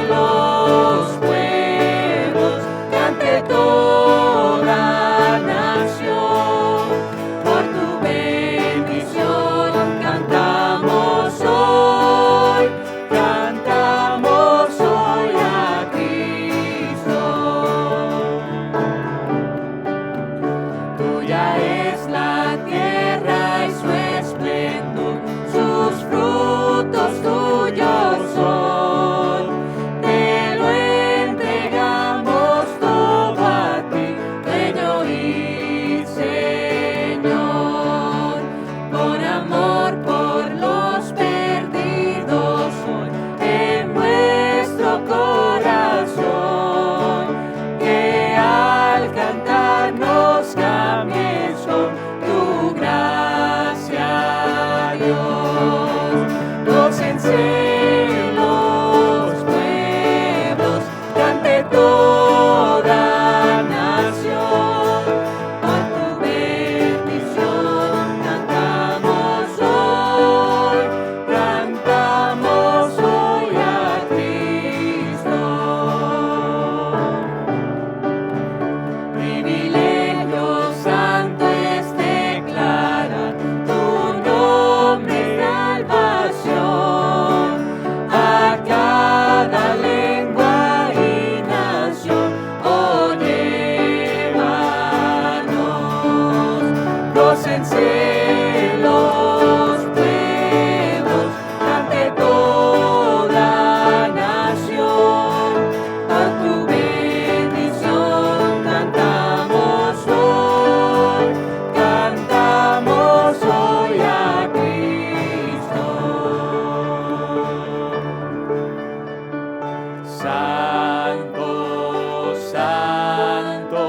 los pueblos, cante toda nación, por tu bendición cantamos hoy a Cristo. Tuya es la tierra y su esplendor, sus frutos tuyos son. Te lo entregamos todo a ti, Dueño y Señor. Por amor por los perdidos hoy en nuestro corazón, que al cantar nos cambies con tu gracia, Dios. Gócense los pueblos, cante toda nación, por tu bendición cantamos hoy a Cristo. Privilegio santo es declarar tu nombre de salvación a cada lengua y nación. Oh, llévanos, gócense los pueblos, cante toda nación, por tu bendición cantamos hoy a Cristo. Santo, santo,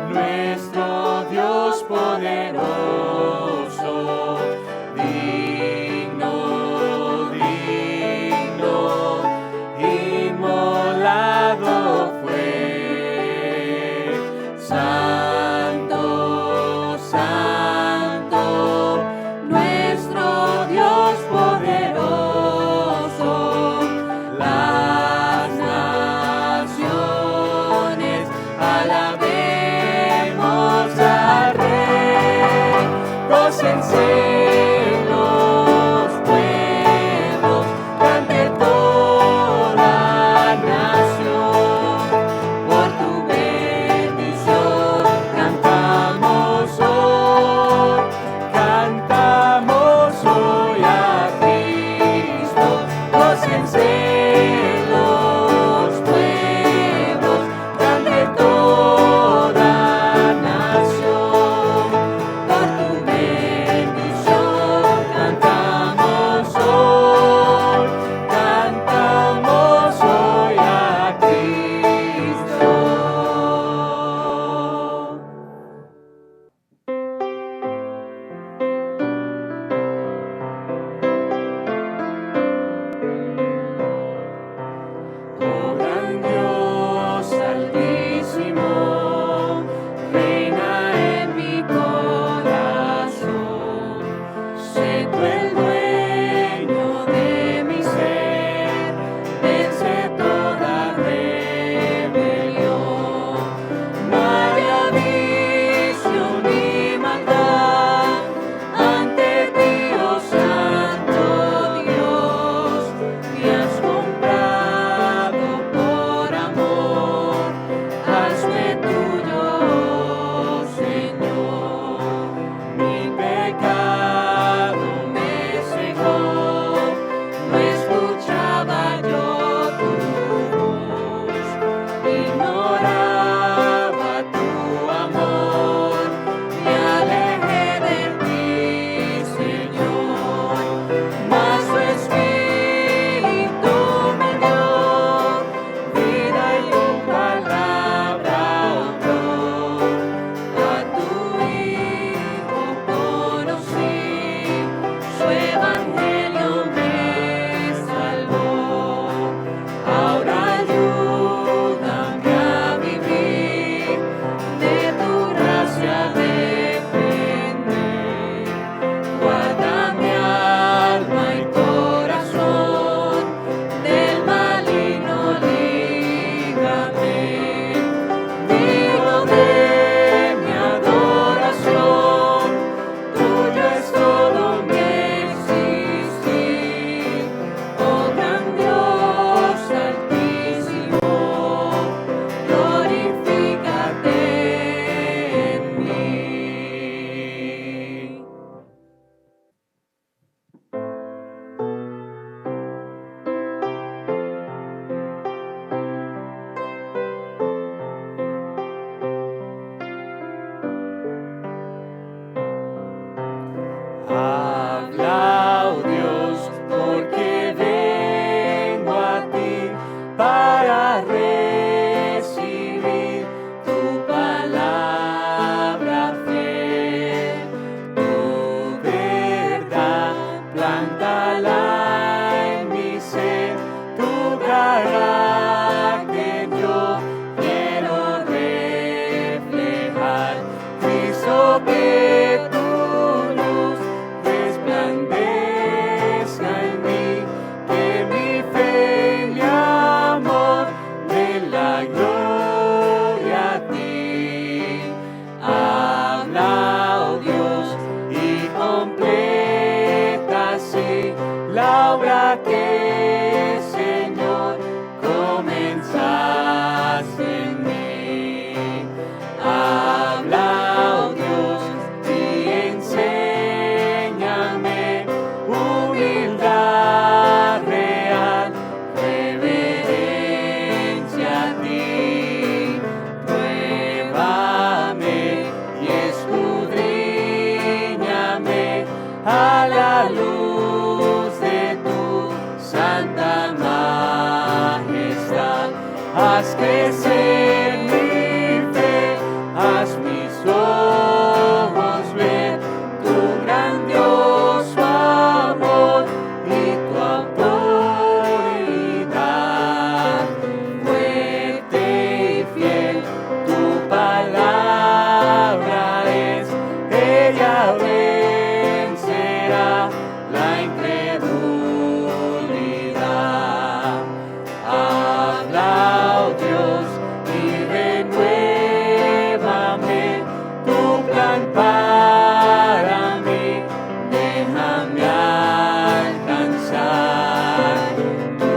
nuestro Dios poderoso, digno, digno, inmolado fue. Santo, santo, nuestro Dios poderoso, las para recibir tu palabra fiel. Tu verdad, plántala en mi ser, tu carácter yo quiero reflejar. Cristo, que tu luz resplandezca en mí, que mi fe y mi amor den la gloria a ti. Habla, oh Dios, y completa así la obra que, Señor, comenzaste en mí. Habla, oh Dios, y enséñame humildad real, reverencia a ti. Pruébame y escudriñame a la luz de tu santa majestad. Haz crecer mi fe, haz mis ojos ver tu grandioso amor y tu autoridad. Fuerte y fiel, tu palabra es, ella vencerá la incredulidad. Habla, oh Dios, y renuévame tu plan para mí. Déjame alcanzar tu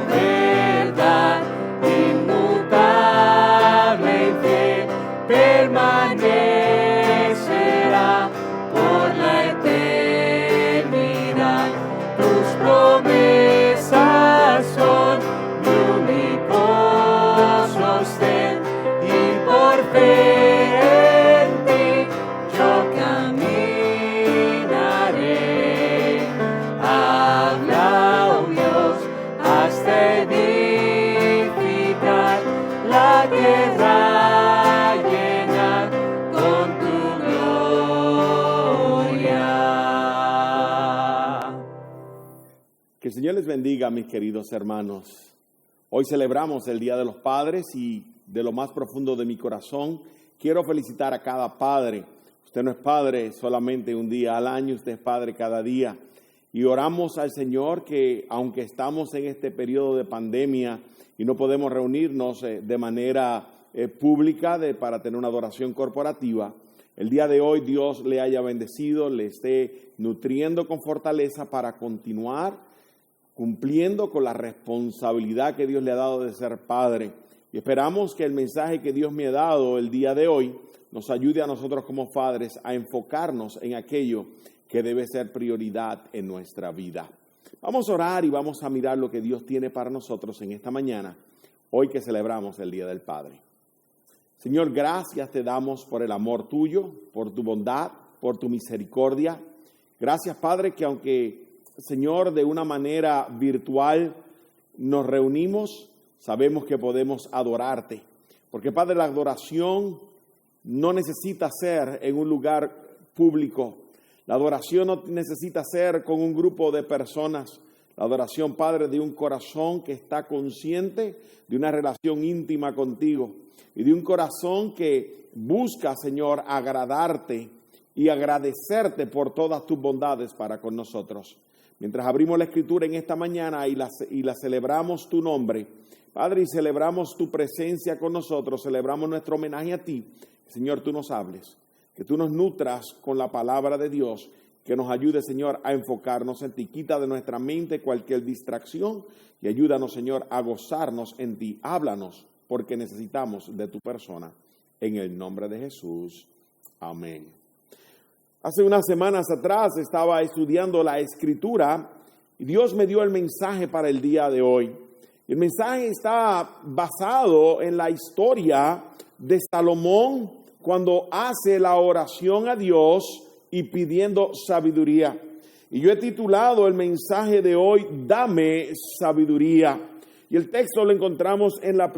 verdad inmutable y fiel, permanecerá por la eternidad. Tus promesas son mi único sostén, y por fe en ti yo caminaré. Habla, oh Dios, hasta edificar la tierra llena con tu gloria. Que el Señor les bendiga, mis queridos hermanos. Hoy celebramos el Día de los Padres y de lo más profundo de mi corazón quiero felicitar a cada padre. Usted no es padre solamente un día al año, usted es padre cada día. Y oramos al Señor que, aunque estamos en este periodo de pandemia y no podemos reunirnos de manera pública para tener una adoración corporativa, el día de hoy Dios le haya bendecido, le esté nutriendo con fortaleza para continuar cumpliendo con la responsabilidad que Dios le ha dado de ser padre. Y esperamos que el mensaje que Dios me ha dado el día de hoy nos ayude a nosotros como padres a enfocarnos en aquello que debe ser prioridad en nuestra vida. Vamos a orar y vamos a mirar lo que Dios tiene para nosotros en esta mañana, hoy que celebramos el Día del Padre. Señor, gracias te damos por el amor tuyo, por tu bondad, por tu misericordia. Gracias, Padre, que aunque, Señor, de una manera virtual nos reunimos, sabemos que podemos adorarte. Porque, Padre, la adoración no necesita ser en un lugar público. La adoración no necesita ser con un grupo de personas. La adoración, Padre, de un corazón que está consciente de una relación íntima contigo y de un corazón que busca, Señor, agradarte y agradecerte por todas tus bondades para con nosotros. Mientras abrimos la Escritura en esta mañana y la celebramos tu nombre, Padre, y celebramos tu presencia con nosotros, celebramos nuestro homenaje a ti, Señor, tú nos hables, que tú nos nutras con la palabra de Dios, que nos ayude, Señor, a enfocarnos en ti. Quita de nuestra mente cualquier distracción y ayúdanos, Señor, a gozarnos en ti. Háblanos, porque necesitamos de tu persona. En el nombre de Jesús. Amén. Hace unas semanas atrás estaba estudiando la Escritura y Dios me dio el mensaje para el día de hoy. El mensaje está basado en la historia de Salomón cuando hace la oración a Dios y pidiendo sabiduría. Y yo he titulado el mensaje de hoy, Dame sabiduría. Y el texto lo encontramos en el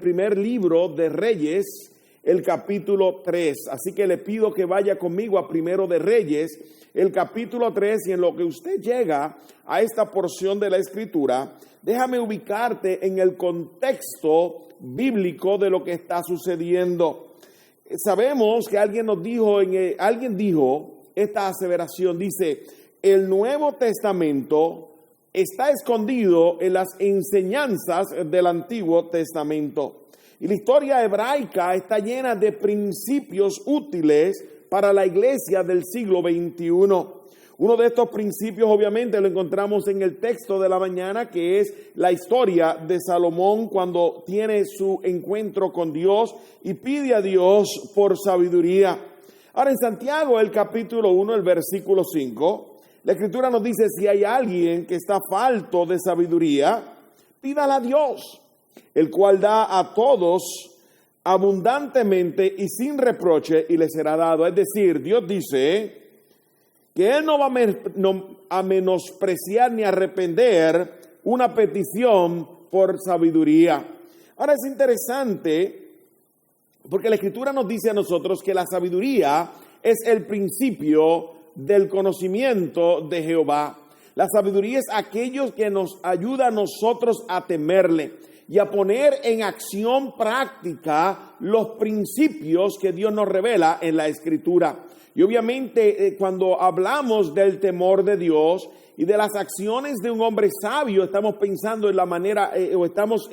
primer libro de Reyes, el capítulo 3. Así que le pido que vaya conmigo a Primero de Reyes, el capítulo 3, y en lo que usted llega a esta porción de la Escritura, déjame ubicarte en el contexto bíblico de lo que está sucediendo. Sabemos que alguien dijo esta aseveración, dice: el Nuevo Testamento está escondido en las enseñanzas del Antiguo Testamento. Y la historia hebraica está llena de principios útiles para la iglesia del siglo XXI. Uno de estos principios obviamente lo encontramos en el texto de la mañana, que es la historia de Salomón cuando tiene su encuentro con Dios y pide a Dios por sabiduría. Ahora, en Santiago, el capítulo 1, el versículo 5, la Escritura nos dice: si hay alguien que está falto de sabiduría, pídala a Dios, el cual da a todos abundantemente y sin reproche, y le será dado. Es decir, Dios dice que Él no va a menospreciar ni a arrepender una petición por sabiduría. Ahora, es interesante porque la Escritura nos dice a nosotros que la sabiduría es el principio del conocimiento de Jehová. La sabiduría es aquello que nos ayuda a nosotros a temerle y a poner en acción práctica los principios que Dios nos revela en la Escritura. Y obviamente cuando hablamos del temor de Dios y de las acciones de un hombre sabio, estamos pensando en la manera o estamos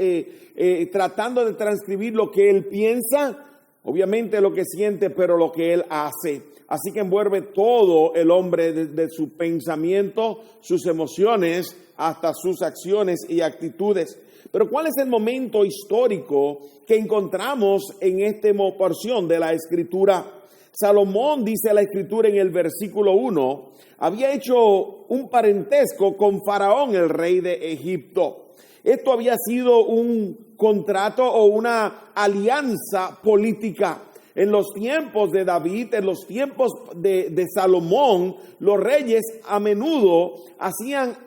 tratando de transcribir lo que él piensa, obviamente lo que siente, pero lo que él hace. Así que envuelve todo el hombre desde su pensamiento, sus emociones, hasta sus acciones y actitudes. Pero ¿cuál es el momento histórico que encontramos en esta porción de la Escritura? Salomón, dice la Escritura en el versículo 1, había hecho un parentesco con Faraón, el rey de Egipto. Esto había sido un contrato o una alianza política. En los tiempos de David, en los tiempos de Salomón, los reyes a menudo hacían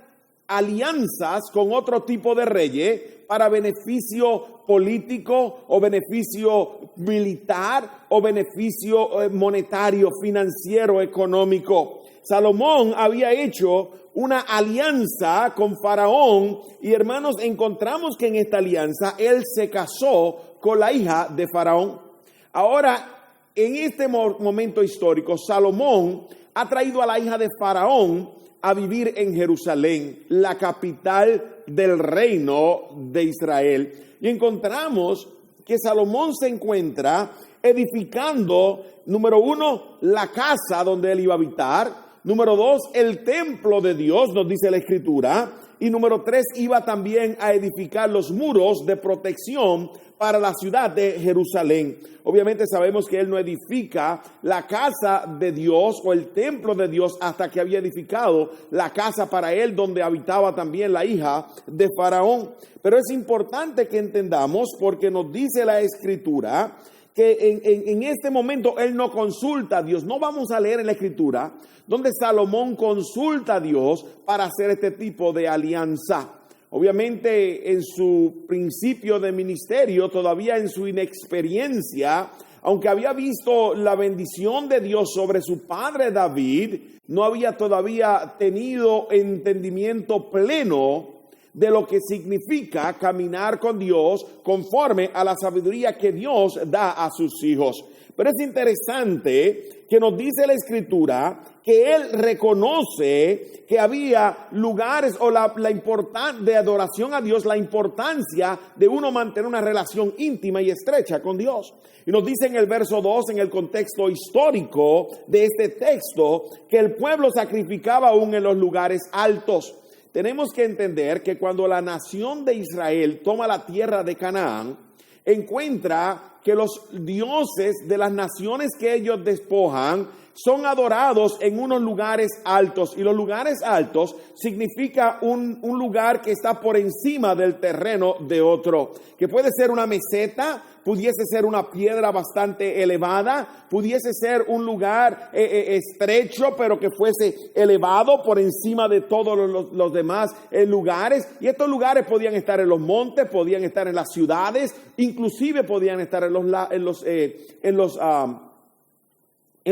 alianzas con otro tipo de reyes para beneficio político o beneficio militar o beneficio monetario, financiero, económico. Salomón había hecho una alianza con Faraón y, hermanos, encontramos que en esta alianza él se casó con la hija de Faraón. Ahora, en este momento histórico, Salomón ha traído a la hija de Faraón a vivir en Jerusalén, la capital del reino de Israel. Y encontramos que Salomón se encuentra edificando, número 1, la casa donde él iba a habitar. Número 2, el templo de Dios, nos dice la Escritura. Y número 3, iba también a edificar los muros de protección para la ciudad de Jerusalén. Obviamente sabemos que él no edifica la casa de Dios o el templo de Dios hasta que había edificado la casa para él donde habitaba también la hija de Faraón. Pero es importante que entendamos, porque nos dice la Escritura que en este momento él no consulta a Dios. No vamos a leer en la Escritura donde Salomón consulta a Dios para hacer este tipo de alianza. Obviamente en su principio de ministerio, todavía en su inexperiencia, aunque había visto la bendición de Dios sobre su padre David, no había todavía tenido entendimiento pleno de lo que significa caminar con Dios conforme a la sabiduría que Dios da a sus hijos. Pero es interesante que nos dice la Escritura que él reconoce que había lugares o la importancia de adoración a Dios, la importancia de uno mantener una relación íntima y estrecha con Dios. Y nos dice en el verso 2, en el contexto histórico de este texto, que el pueblo sacrificaba aún en los lugares altos. Tenemos que entender que cuando la nación de Israel toma la tierra de Canaán, encuentra que los dioses de las naciones que ellos despojan son adorados en unos lugares altos. Y los lugares altos significa un lugar que está por encima del terreno de otro, que puede ser una meseta, pudiese ser una piedra bastante elevada, pudiese ser un lugar estrecho, pero que fuese elevado por encima de todos los demás lugares. Y estos lugares podían estar en los montes, podían estar en las ciudades, inclusive podían estar en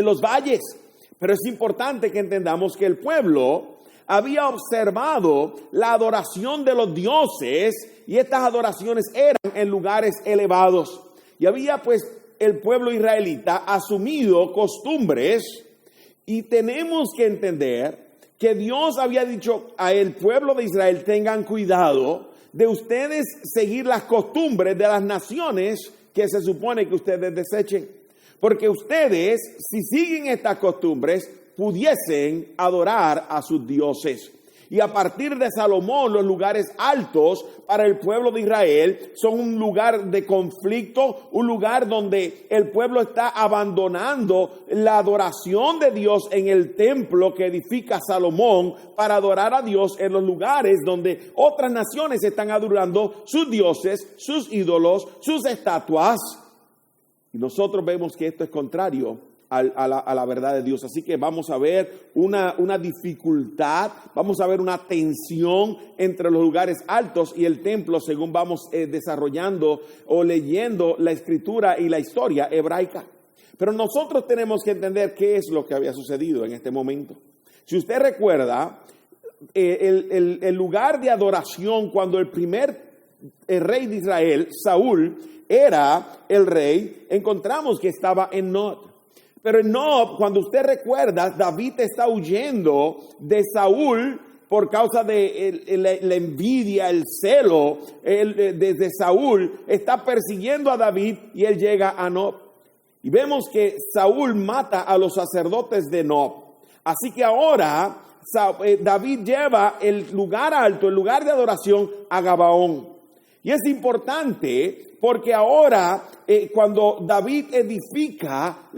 los valles. Pero es importante que entendamos que el pueblo había observado la adoración de los dioses, y estas adoraciones eran en lugares elevados. Y había pues el pueblo israelita asumido costumbres, y tenemos que entender que Dios había dicho a el pueblo de Israel: tengan cuidado de ustedes seguir las costumbres de las naciones que se supone que ustedes desechen. Porque ustedes, si siguen estas costumbres, pudiesen adorar a sus dioses. Y a partir de Salomón, los lugares altos para el pueblo de Israel son un lugar de conflicto, un lugar donde el pueblo está abandonando la adoración de Dios en el templo que edifica Salomón para adorar a Dios en los lugares donde otras naciones están adorando sus dioses, sus ídolos, sus estatuas. Y nosotros vemos que esto es contrario a la verdad de Dios. Así que vamos a ver una dificultad, vamos a ver una tensión entre los lugares altos y el templo según vamos desarrollando o leyendo la escritura y la historia hebraica. Pero nosotros tenemos que entender qué es lo que había sucedido en este momento. Si usted recuerda, el lugar de adoración cuando el rey de Israel, Saúl, era el rey, encontramos que estaba en Nob. Pero en Nob, cuando usted recuerda, David está huyendo de Saúl por causa de la envidia, el celo de Saúl. Está persiguiendo a David y él llega a Nob. Y vemos que Saúl mata a los sacerdotes de Nob. Así que ahora David lleva el lugar alto, el lugar de adoración, a Gabaón. Y es importante porque ahora cuando David edifica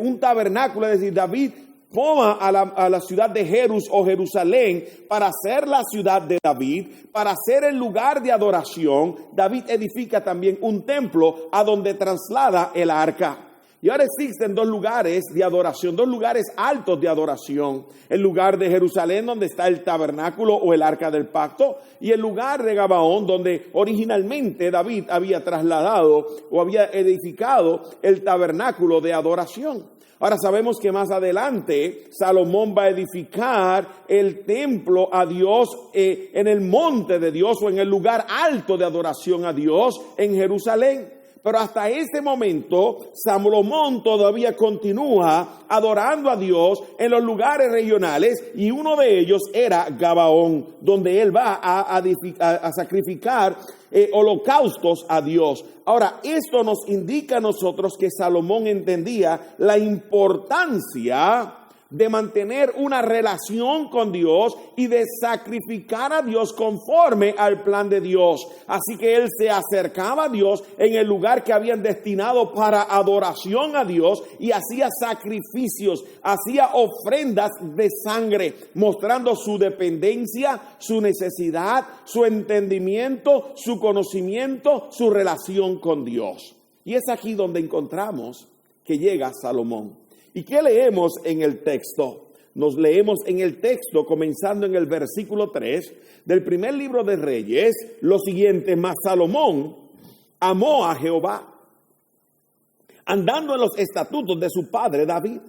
un tabernáculo, es decir, David toma a la ciudad de Jerusalén para ser la ciudad de David, para ser el lugar de adoración. David edifica también un templo a donde traslada el arca. Y ahora existen dos lugares de adoración, dos lugares altos de adoración. El lugar de Jerusalén, donde está el tabernáculo o el arca del pacto, y el lugar de Gabaón, donde originalmente David había trasladado o había edificado el tabernáculo de adoración. Ahora sabemos que más adelante Salomón va a edificar el templo a Dios en el monte de Dios o en el lugar alto de adoración a Dios en Jerusalén. Pero hasta este momento, Salomón todavía continúa adorando a Dios en los lugares regionales, y uno de ellos era Gabaón, donde él va a sacrificar holocaustos a Dios. Ahora, esto nos indica a nosotros que Salomón entendía la importancia de mantener una relación con Dios y de sacrificar a Dios conforme al plan de Dios. Así que él se acercaba a Dios en el lugar que habían destinado para adoración a Dios y hacía sacrificios, hacía ofrendas de sangre, mostrando su dependencia, su necesidad, su entendimiento, su conocimiento, su relación con Dios. Y es aquí donde encontramos que llega Salomón. ¿Y qué leemos en el texto? Nos leemos en el texto, comenzando en el versículo 3 del primer libro de Reyes, lo siguiente: mas Salomón amó a Jehová, andando en los estatutos de su padre David.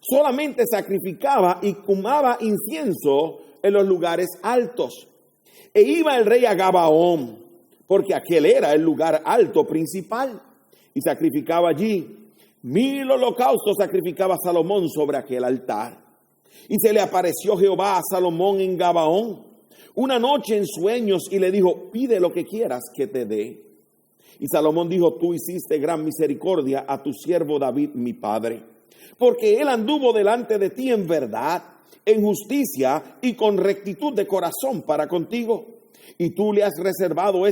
Solamente sacrificaba y fumaba incienso en los lugares altos. E iba el rey a Gabaón, porque aquel era el lugar alto principal, y sacrificaba allí. 1000 holocaustos sacrificaba Salomón sobre aquel altar. Y se le apareció Jehová a Salomón en Gabaón una noche en sueños, y le dijo: pide lo que quieras que te dé. Y Salomón dijo: tú hiciste gran misericordia a tu siervo David mi padre, porque él anduvo delante de ti en verdad, en justicia y con rectitud de corazón para contigo. Y tú le has reservado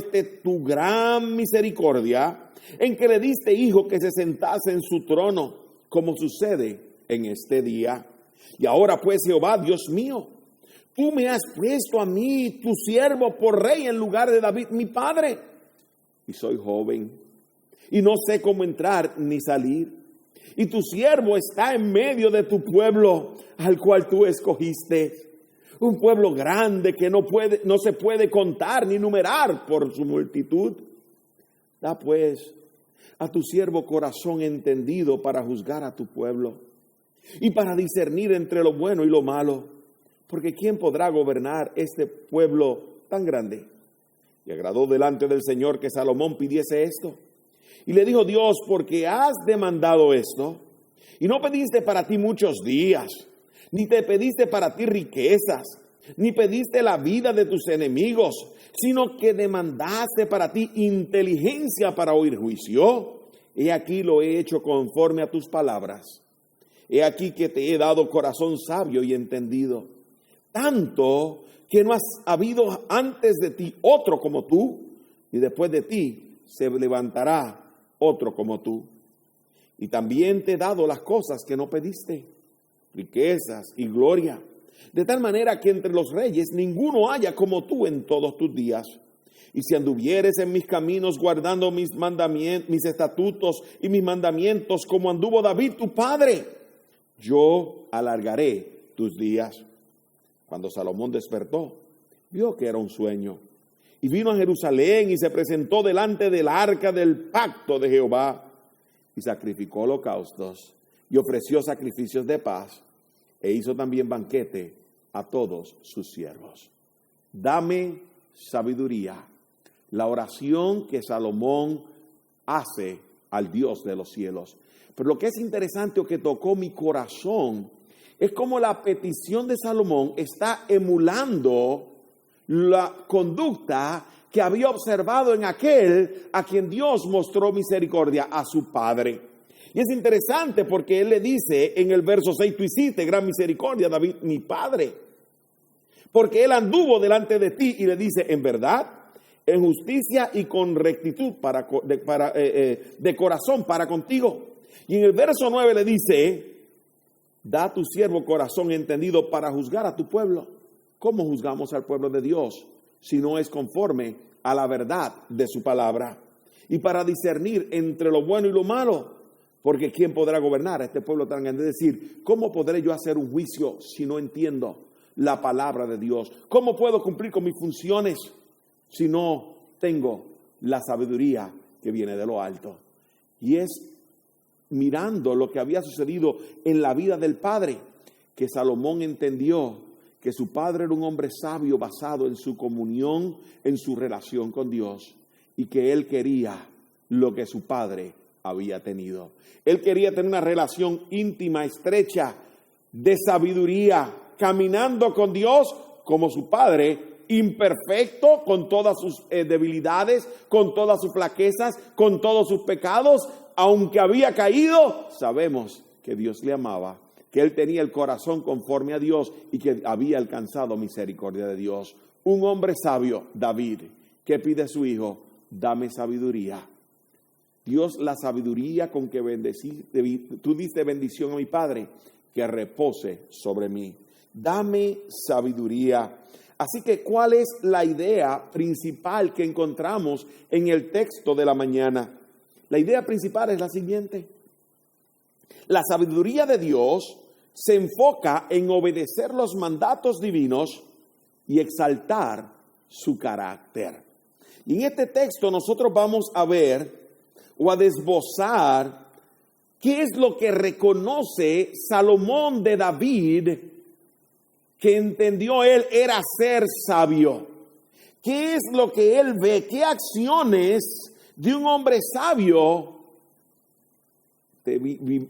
tu gran misericordia, en que le diste hijo que se sentase en su trono, como sucede en este día. Y ahora pues, Jehová, Dios mío, tú me has puesto a mí, tu siervo, por rey en lugar de David, mi padre. Y soy joven, y no sé cómo entrar ni salir. Y tu siervo está en medio de tu pueblo, al cual tú escogiste. Un pueblo grande que no se puede contar ni numerar por su multitud. Da pues a tu siervo corazón entendido para juzgar a tu pueblo y para discernir entre lo bueno y lo malo, porque ¿quién podrá gobernar este pueblo tan grande? Y agradó delante del Señor que Salomón pidiese esto. Y le dijo Dios: porque has demandado esto, y no pediste para ti muchos días, ni te pediste para ti riquezas, ni pediste la vida de tus enemigos, sino que demandaste para ti inteligencia para oír juicio. He aquí lo he hecho conforme a tus palabras. He aquí que te he dado corazón sabio y entendido, tanto que no has habido antes de ti otro como tú, y después de ti se levantará otro como tú. Y también te he dado las cosas que no pediste, riquezas y gloria, de tal manera que entre los reyes ninguno haya como tú en todos tus días. Y si anduvieres en mis caminos guardando mis mandamientos, mis estatutos y mis mandamientos, como anduvo David tu padre, yo alargaré tus días. Cuando Salomón despertó, vio que era un sueño, y vino a Jerusalén y se presentó delante del arca del pacto de Jehová, y sacrificó holocaustos y ofreció sacrificios de paz, e hizo también banquete a todos sus siervos. Dame sabiduría. La oración que Salomón hace al Dios de los cielos. Pero lo que es interesante o que tocó mi corazón es como la petición de Salomón está emulando la conducta que había observado en aquel a quien Dios mostró misericordia, a su padre. Y es interesante porque él le dice en el verso 6, tú hiciste gran misericordia, David, mi padre, porque él anduvo delante de ti, y le dice, en verdad, en justicia y con rectitud de corazón para contigo. Y en el verso 9 le dice, da a tu siervo corazón entendido para juzgar a tu pueblo. ¿Cómo juzgamos al pueblo de Dios si no es conforme a la verdad de su palabra? Y para discernir entre lo bueno y lo malo, porque ¿quién podrá gobernar a este pueblo tan grande? Es decir, ¿cómo podré yo hacer un juicio si no entiendo la palabra de Dios? ¿Cómo puedo cumplir con mis funciones si no tengo la sabiduría que viene de lo alto? Y es mirando lo que había sucedido en la vida del padre, que Salomón entendió que su padre era un hombre sabio basado en su comunión, en su relación con Dios, y que él quería lo que su padre había tenido. Él quería tener una relación íntima, estrecha, de sabiduría, caminando con Dios como su padre, imperfecto, con todas sus debilidades, con todas sus flaquezas, con todos sus pecados. Aunque había caído, sabemos que Dios le amaba, que él tenía el corazón conforme a Dios y que había alcanzado misericordia de Dios. Un hombre sabio, David, que pide a su hijo, dame sabiduría. Dios, la sabiduría con que tú diste bendición a mi padre, que repose sobre mí. Dame sabiduría. Así que, ¿cuál es la idea principal que encontramos en el texto de la mañana? La idea principal es la siguiente. La sabiduría de Dios se enfoca en obedecer los mandatos divinos y exaltar su carácter. Y en este texto nosotros vamos a ver o a desbozar qué es lo que reconoce Salomón de David, que entendió él era ser sabio. ¿Qué es lo que él ve? ¿Qué acciones de un hombre sabio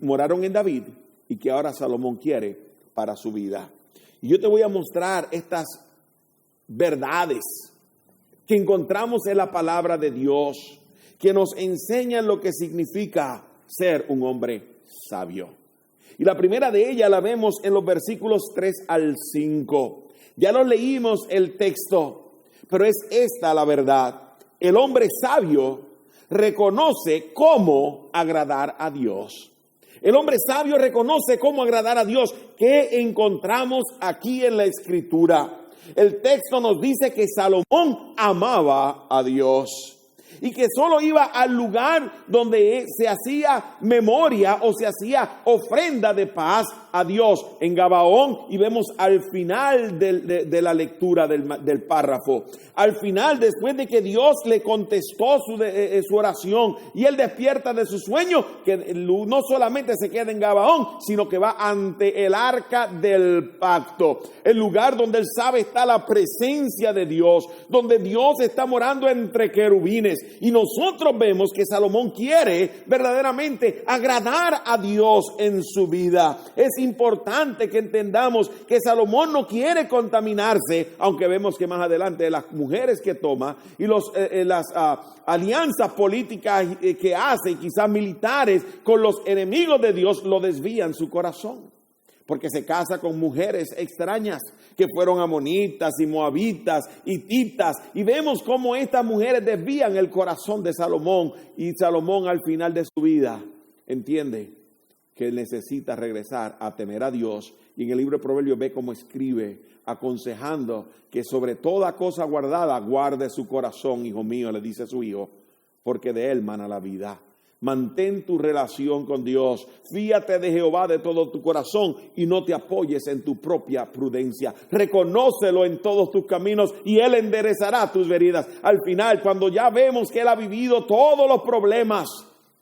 moraron en David y que ahora Salomón quiere para su vida? Y yo te voy a mostrar estas verdades que encontramos en la palabra de Dios, que nos enseñan lo que significa ser un hombre sabio. Y la primera de ellas la vemos en los versículos 3 al 5. Ya lo leímos el texto, pero es esta la verdad. El hombre sabio reconoce cómo agradar a Dios. El hombre sabio reconoce cómo agradar a Dios. ¿Qué encontramos aquí en la Escritura? El texto nos dice que Salomón amaba a Dios y que solo iba al lugar donde se hacía memoria o se hacía ofrenda de paz a Dios en Gabaón, y vemos al final de la lectura del párrafo, al final, después de que Dios le contestó su oración y él despierta de su sueño, que no solamente se queda en Gabaón, sino que va ante el arca del pacto, el lugar donde él sabe está la presencia de Dios, donde Dios está morando entre querubines. Y nosotros vemos que Salomón quiere verdaderamente agradar a Dios en su vida. Es importante que entendamos que Salomón no quiere contaminarse, aunque vemos que más adelante las mujeres que toma y las alianzas políticas que hace, quizás militares, con los enemigos de Dios, lo desvían su corazón. Porque se casa con mujeres extrañas que fueron amonitas y moabitas, hititas, y vemos cómo estas mujeres desvían el corazón de Salomón, y Salomón al final de su vida entiende que necesita regresar a temer a Dios, y en el libro de Proverbios ve cómo escribe aconsejando que sobre toda cosa guardada guarde su corazón, hijo mío, le dice a su hijo, porque de él mana la vida. Mantén tu relación con Dios, fíate de Jehová de todo tu corazón y no te apoyes en tu propia prudencia. Reconócelo en todos tus caminos y él enderezará tus veredas. Al final, cuando ya vemos que él ha vivido todos los problemas,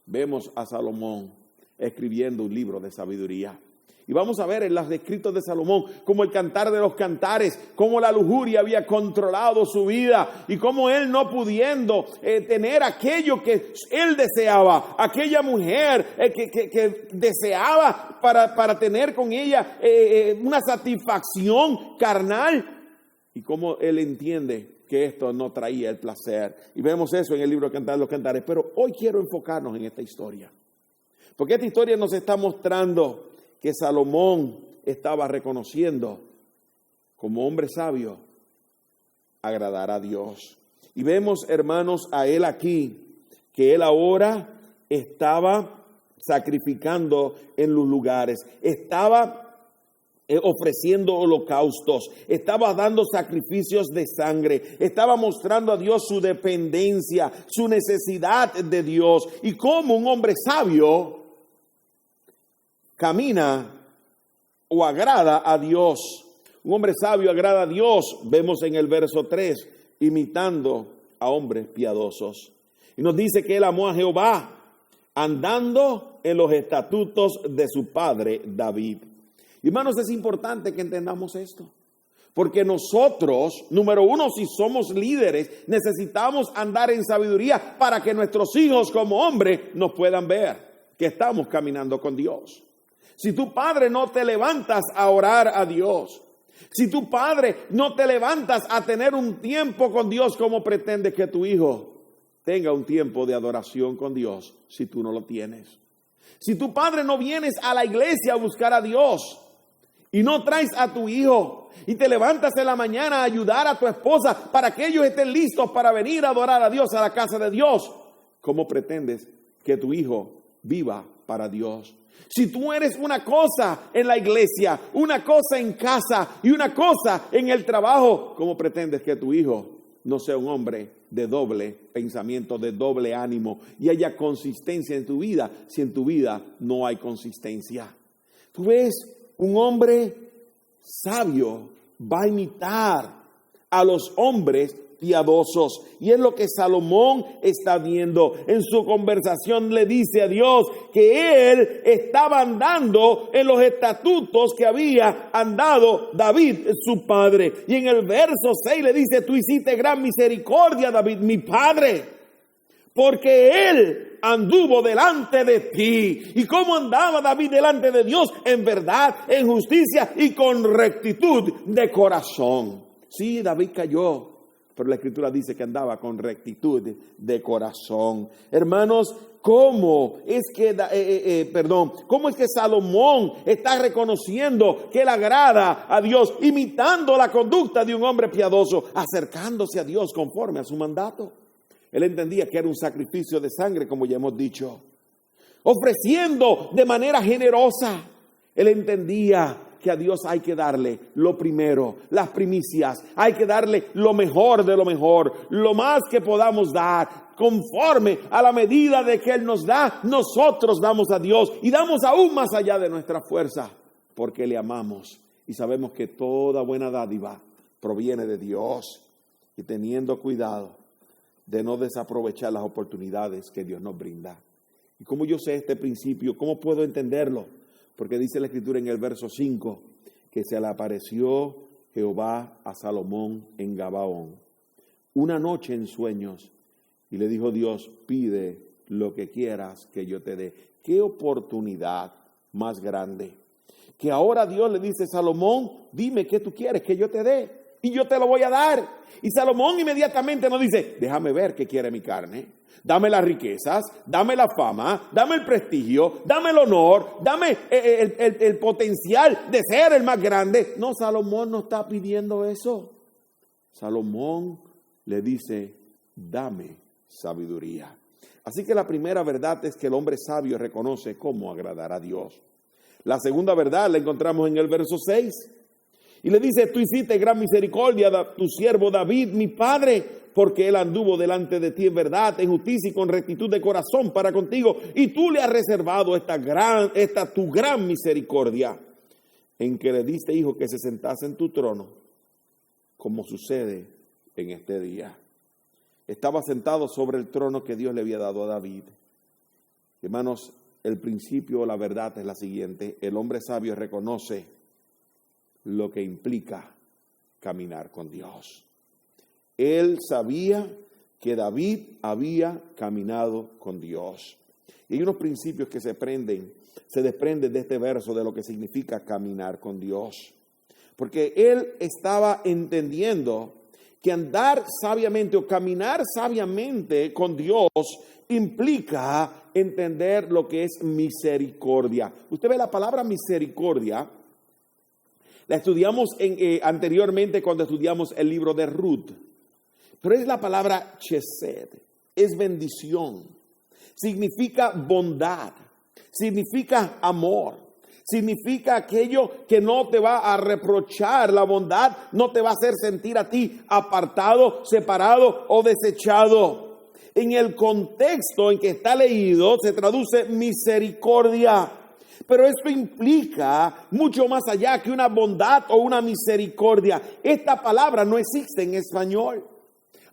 vemos a Salomón escribiendo un libro de sabiduría. Y vamos a ver en los escritos de Salomón como el cantar de los cantares, cómo la lujuria había controlado su vida y cómo él, no pudiendo tener aquello que él deseaba, aquella mujer que deseaba para tener con ella una satisfacción carnal, y cómo él entiende que esto no traía el placer. Y vemos eso en el libro de Cantar de los Cantares. Pero hoy quiero enfocarnos en esta historia, porque esta historia nos está mostrando que Salomón estaba reconociendo como hombre sabio agradar a Dios. Y vemos, hermanos, a él aquí, que él ahora estaba sacrificando en los lugares, estaba ofreciendo holocaustos, estaba dando sacrificios de sangre, estaba mostrando a Dios su dependencia, su necesidad de Dios, y como un hombre sabio camina o agrada a Dios. Un hombre sabio agrada a Dios, vemos en el verso 3, imitando a hombres piadosos. Y nos dice que él amó a Jehová, andando en los estatutos de su padre David. Hermanos, es importante que entendamos esto, porque nosotros, número uno, si somos líderes, necesitamos andar en sabiduría para que nuestros hijos como hombres nos puedan ver que estamos caminando con Dios. Si tu padre no te levantas a orar a Dios, si tu padre no te levantas a tener un tiempo con Dios, ¿cómo pretendes que tu hijo tenga un tiempo de adoración con Dios si tú no lo tienes? Si tu padre no vienes a la iglesia a buscar a Dios y no traes a tu hijo y te levantas en la mañana a ayudar a tu esposa para que ellos estén listos para venir a adorar a Dios a la casa de Dios, ¿cómo pretendes que tu hijo viva para Dios? Si tú eres una cosa en la iglesia, una cosa en casa y una cosa en el trabajo, ¿cómo pretendes que tu hijo no sea un hombre de doble pensamiento, de doble ánimo, y haya consistencia en tu vida si en tu vida no hay consistencia? Tú ves, un hombre sabio va a imitar a los hombres piadosos, y es lo que Salomón está viendo. En su conversación le dice a Dios que él estaba andando en los estatutos que había andado David, su padre. Y en el verso 6 le dice: tú hiciste gran misericordia, David, mi padre, porque él anduvo delante de ti. ¿Y cómo andaba David delante de Dios? En verdad, en justicia y con rectitud de corazón. Sí, David cayó, pero la Escritura dice que andaba con rectitud de corazón. Hermanos, ¿cómo es que Salomón está reconociendo que él agrada a Dios, imitando la conducta de un hombre piadoso, acercándose a Dios conforme a su mandato? Él entendía que era un sacrificio de sangre, como ya hemos dicho. ofreciendo de manera generosa. Él entendía que a Dios hay que darle lo primero, las primicias, hay que darle lo mejor de lo mejor, lo más que podamos dar, conforme a la medida de que Él nos da, nosotros damos a Dios y damos aún más allá de nuestra fuerza, porque le amamos y sabemos que toda buena dádiva proviene de Dios, y teniendo cuidado de no desaprovechar las oportunidades que Dios nos brinda. ¿Y cómo yo sé este principio? ¿Cómo puedo entenderlo? Porque dice la Escritura en el verso 5 que se le apareció Jehová a Salomón en Gabaón una noche en sueños, y le dijo Dios: pide lo que quieras que yo te dé. Qué oportunidad más grande, que ahora Dios le dice: Salomón, dime qué tú quieres que yo te dé y yo te lo voy a dar. Y Salomón inmediatamente nos dice: déjame ver qué quiere mi carne. Dame las riquezas, dame la fama, dame el prestigio, dame el honor, dame el potencial de ser el más grande. No, Salomón no está pidiendo eso. Salomón le dice: dame sabiduría. Así que la primera verdad es que el hombre sabio reconoce cómo agradar a Dios. La segunda verdad la encontramos en el verso 6. Y le dice: tú hiciste gran misericordia a tu siervo David, mi padre, porque él anduvo delante de ti en verdad, en justicia y con rectitud de corazón para contigo. Y tú le has reservado esta tu gran misericordia, en que le diste hijo que se sentase en tu trono, como sucede en este día. Estaba sentado sobre el trono que Dios le había dado a David. Hermanos, el principio, la verdad es la siguiente: el hombre sabio reconoce lo que implica caminar con Dios. Él sabía que David había caminado con Dios. Y hay unos principios que se desprenden de este verso de lo que significa caminar con Dios. Porque él estaba entendiendo que andar sabiamente o caminar sabiamente con Dios implica entender lo que es misericordia. Usted ve la palabra misericordia, la estudiamos anteriormente cuando estudiamos el libro de Ruth. Pero es la palabra chesed, es bendición, significa bondad, significa amor, significa aquello que no te va a reprochar. La bondad no te va a hacer sentir a ti apartado, separado o desechado. En el contexto en que está leído se traduce misericordia. Pero esto implica mucho más allá que una bondad o una misericordia. Esta palabra no existe en español.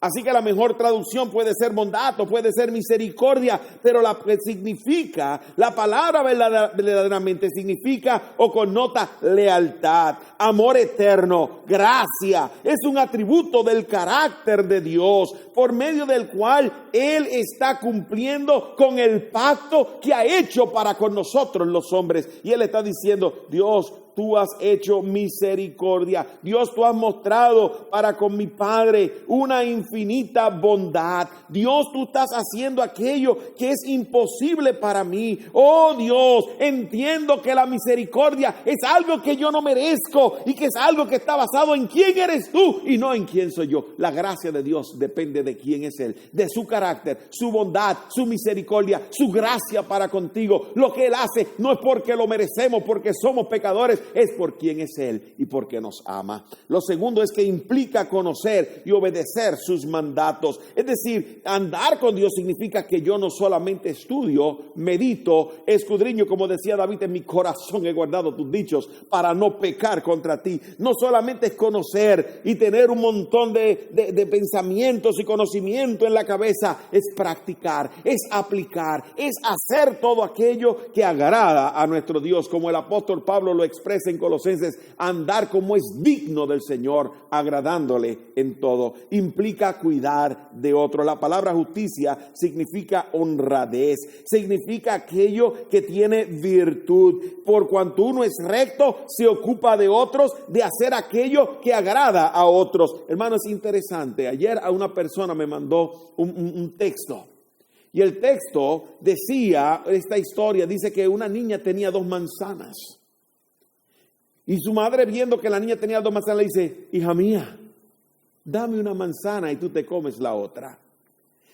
Así que la mejor traducción puede ser bondad o puede ser misericordia, pero la que significa, la palabra verdaderamente significa o connota lealtad, amor eterno, gracia. Es un atributo del carácter de Dios, por medio del cual Él está cumpliendo con el pacto que ha hecho para con nosotros los hombres. Y Él está diciendo: Dios, tú has hecho misericordia. Dios, tú has mostrado para con mi Padre una infinita bondad. Dios, tú estás haciendo aquello que es imposible para mí. Oh Dios, entiendo que la misericordia es algo que yo no merezco y que es algo que está basado en quién eres tú y no en quién soy yo. La gracia de Dios depende de quién es Él, de su carácter, su bondad, su misericordia, su gracia para contigo. Lo que Él hace no es porque lo merecemos, porque somos pecadores, es por quién es Él y porque nos ama. Lo segundo es que implica conocer y obedecer sus mandatos. Es decir, andar con Dios significa que yo no solamente estudio, medito, escudriño, como decía David: en mi corazón he guardado tus dichos para no pecar contra ti. No solamente es conocer y tener un montón de pensamientos y conocimiento en la cabeza, es practicar, es aplicar, es hacer todo aquello que agrada a nuestro Dios, como el apóstol Pablo lo expresa en Colosenses: andar como es digno del Señor, agradándole en todo. Implica cuidar de otro. La palabra justicia significa honradez, significa aquello que tiene virtud. Por cuanto uno es recto, se ocupa de otros, de hacer aquello que agrada a otros. Hermano, es interesante. Ayer a una persona me mandó un texto. Y el texto decía, esta historia dice que una niña tenía 2 manzanas. Y su madre, viendo que la niña tenía 2 manzanas, le dice: hija mía, dame una manzana y tú te comes la otra.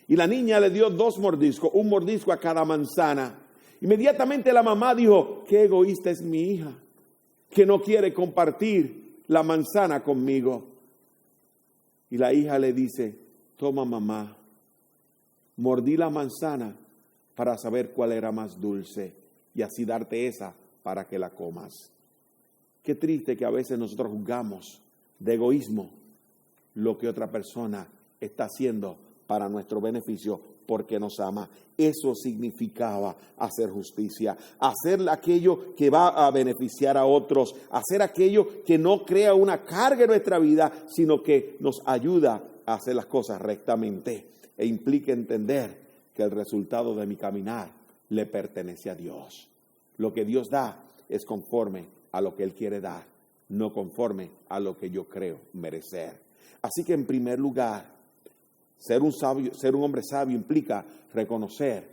Y la niña le dio 2 mordiscos, un mordisco a cada manzana. Inmediatamente la mamá dijo, qué egoísta es mi hija, que no quiere compartir la manzana conmigo. Y la hija le dice, toma mamá, mordí la manzana para saber cuál era más dulce y así darte esa para que la comas. Qué triste que a veces nosotros juzgamos de egoísmo lo que otra persona está haciendo para nuestro beneficio porque nos ama. Eso significaba hacer justicia, hacer aquello que va a beneficiar a otros, hacer aquello que no crea una carga en nuestra vida, sino que nos ayuda a hacer las cosas rectamente e implica entender que el resultado de mi caminar le pertenece a Dios. Lo que Dios da es conforme a lo que Él quiere dar, no conforme a lo que yo creo merecer. Así que en primer lugar, ser un hombre sabio implica reconocer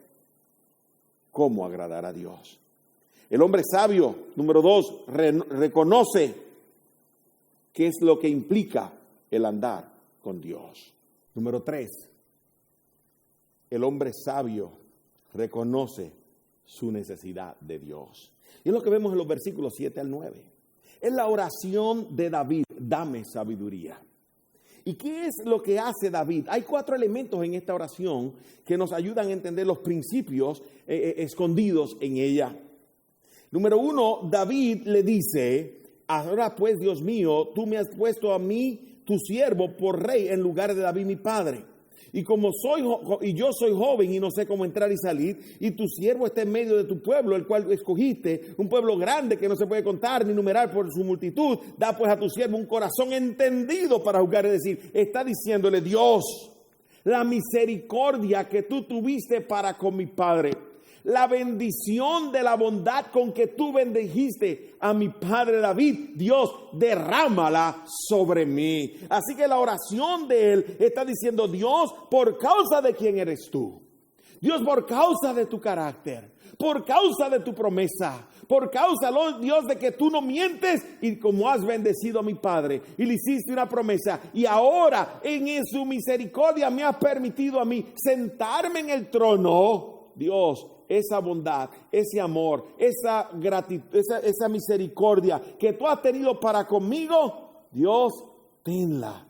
cómo agradar a Dios. El hombre sabio, número 2, reconoce qué es lo que implica el andar con Dios. Número 3, el hombre sabio reconoce su necesidad de Dios. Y es lo que vemos en los versículos 7 al 9. Es la oración de David, dame sabiduría. ¿Y qué es lo que hace David? Hay 4 elementos en esta oración que nos ayudan a entender los principios escondidos en ella. Número 1, David le dice, ahora pues, Dios mío, tú me has puesto a mí, tu siervo, por rey en lugar de David mi padre. Y como yo soy joven y no sé cómo entrar y salir, y tu siervo está en medio de tu pueblo, el cual escogiste, un pueblo grande que no se puede contar ni numerar por su multitud, da pues a tu siervo un corazón entendido para juzgar. Es decir, está diciéndole, Dios, la misericordia que tú tuviste para con mi padre, la bendición de la bondad con que tú bendijiste a mi padre David, Dios, derrámala sobre mí. Así que la oración de él está diciendo, Dios, por causa de quién eres tú, Dios, por causa de tu carácter, por causa de tu promesa, por causa, Dios, de que tú no mientes, y como has bendecido a mi padre y le hiciste una promesa, y ahora en su misericordia me has permitido a mí sentarme en el trono, Dios, esa bondad, ese amor, esa gratitud, esa misericordia que tú has tenido para conmigo, Dios, tenla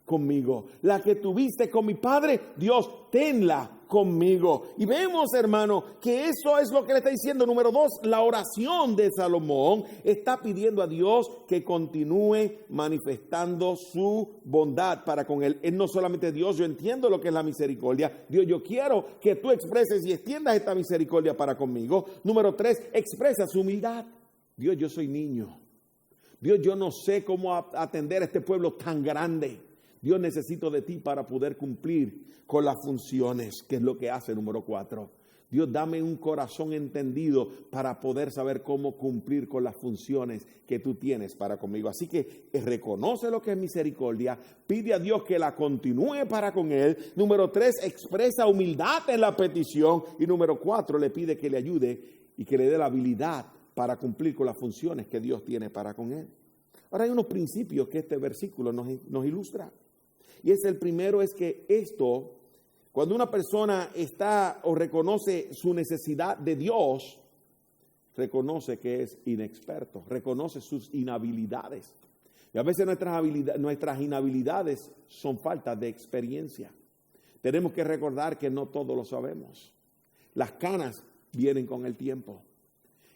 conmigo. La que tuviste con mi padre, Dios, tenla conmigo. Y vemos, hermano, que eso es lo que le está diciendo. Número 2, la oración de Salomón está pidiendo a Dios que continúe manifestando su bondad para con él. Él no solamente Dios, yo entiendo lo que es la misericordia. Dios, yo quiero que tú expreses y extiendas esta misericordia para conmigo. Número 3, expresa su humildad. Dios, yo soy niño. Dios, yo no sé cómo atender a este pueblo tan grande. Dios, necesito de ti para poder cumplir con las funciones, que es lo que hace número 4. Dios, dame un corazón entendido para poder saber cómo cumplir con las funciones que tú tienes para conmigo. Así que reconoce lo que es misericordia, pide a Dios que la continúe para con él. Número 3, expresa humildad en la petición. Y número 4, le pide que le ayude y que le dé la habilidad para cumplir con las funciones que Dios tiene para con él. Ahora hay unos principios que este versículo nos ilustra. Y el primero es que esto, cuando una persona está o reconoce su necesidad de Dios, reconoce que es inexperto, reconoce sus inhabilidades. Y a veces nuestras inhabilidades son falta de experiencia. Tenemos que recordar que no todo lo sabemos. Las canas vienen con el tiempo.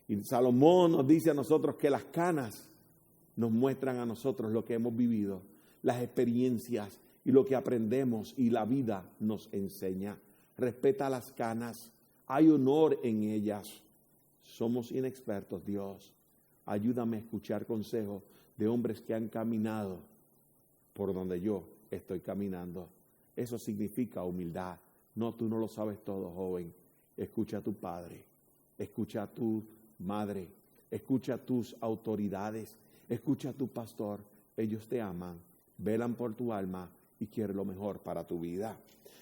Y Salomón nos dice a nosotros que las canas nos muestran a nosotros lo que hemos vivido, las experiencias y lo que aprendemos, y la vida nos enseña. Respeta las canas, hay honor en ellas. Somos inexpertos, Dios. Ayúdame a escuchar consejos de hombres que han caminado por donde yo estoy caminando. Eso significa humildad. No, tú no lo sabes todo, joven. Escucha a tu padre, escucha a tu madre, escucha a tus autoridades, escucha a tu pastor. Ellos te aman, velan por tu alma y quieren lo mejor para tu vida.